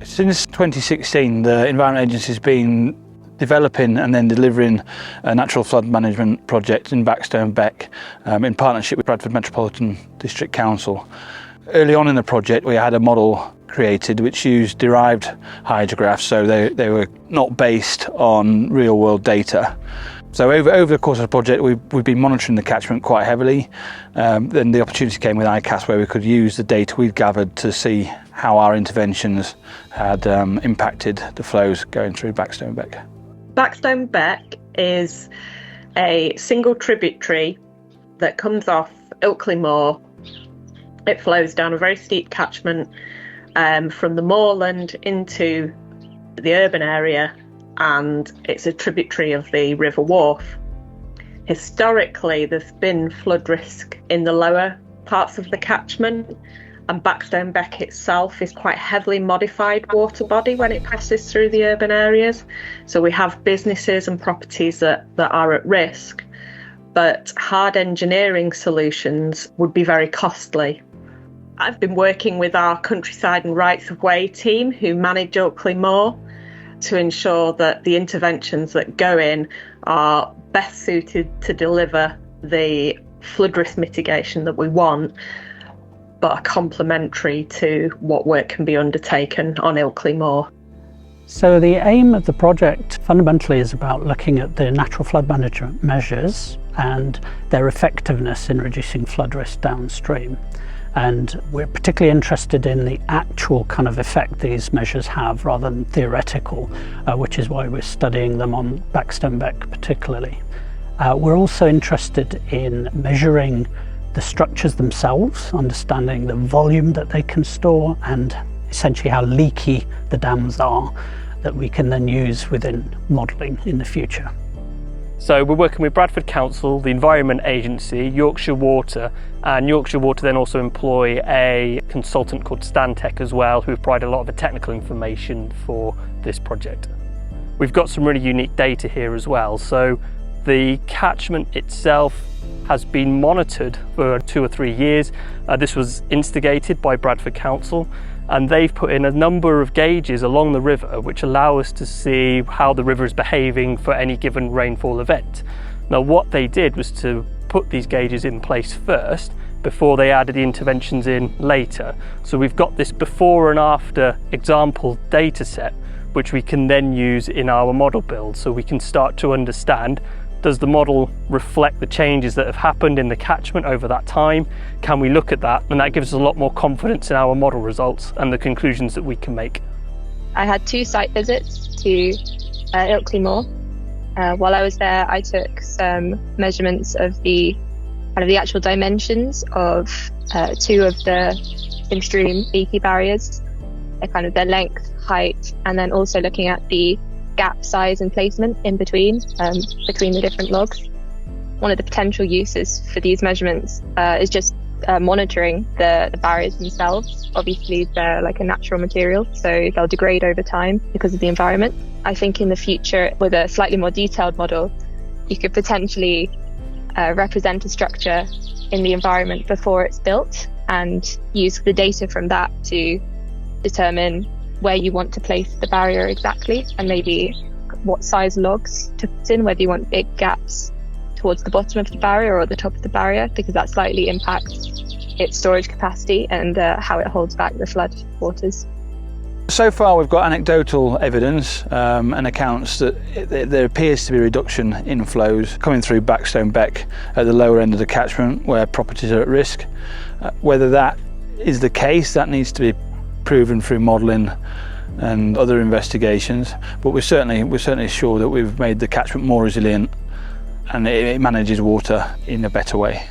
Since 2016, the Environment Agency has been developing and then delivering a natural flood management project in Backstone Beck in partnership with Bradford Metropolitan District Council. Early on in the project we had a model created which used derived hydrographs, so they were not based on real world data. So over the course of the project we've been monitoring the catchment quite heavily. Then the opportunity came with iCASP where we could use the data we'd gathered to see how our interventions had impacted the flows going through Backstone Beck. Backstone Beck is a single tributary that comes off Ilkley Moor. It flows down a very steep catchment from the moorland into the urban area, and it's a tributary of the River Wharfe. Historically, there's been flood risk in the lower parts of the catchment, and Backstone Beck itself is quite heavily modified water body when it passes through the urban areas. So we have businesses and properties that are at risk, but hard engineering solutions would be very costly. I've been working with our countryside and rights of way team who manage Ilkley Moor to ensure that the interventions that go in are best suited to deliver the flood risk mitigation that we want, but are complementary to what work can be undertaken on Ilkley Moor. So the aim of the project fundamentally is about looking at the natural flood management measures and their effectiveness in reducing flood risk downstream. And we're particularly interested in the actual kind of effect these measures have rather than theoretical, which is why we're studying them on Backstone Beck particularly. We're also interested in measuring the structures themselves, understanding the volume that they can store and essentially how leaky the dams are that we can then use within modelling in the future. So we're working with Bradford Council, the Environment Agency, Yorkshire Water, and Yorkshire Water then also employ a consultant called Stantec as well, who have provided a lot of the technical information for this project. We've got some really unique data here as well. So the catchment itself has been monitored for 2 or 3 years. This was instigated by Bradford Council, and they've put in a number of gauges along the river which allow us to see how the river is behaving for any given rainfall event. Now what they did was to put these gauges in place first before they added the interventions in later. So we've got this before and after example data set which we can then use in our model build, so we can start to understand, does the model reflect the changes that have happened in the catchment over that time? Can we look at that? And that gives us a lot more confidence in our model results and the conclusions that we can make. I had 2 site visits to Ilkley Moor. While I was there, I took some measurements of the actual dimensions of 2 of the in-stream leaky barriers, their length, height, and then also looking at the gap size and placement in between the different logs. One of the potential uses for these measurements is just monitoring the barriers themselves. Obviously they're like a natural material, so they'll degrade over time because of the environment. I think in the future, with a slightly more detailed model, you could potentially represent a structure in the environment before it's built and use the data from that to determine where you want to place the barrier exactly, and maybe what size logs to put in, whether you want big gaps towards the bottom of the barrier or the top of the barrier, because that slightly impacts its storage capacity and how it holds back the flood waters. So far we've got anecdotal evidence and accounts that there appears to be a reduction in flows coming through Backstone Beck at the lower end of the catchment where properties are at risk. Whether that is the case, that needs to be proven through modelling and other investigations, but we're certainly sure that we've made the catchment more resilient and it manages water in a better way.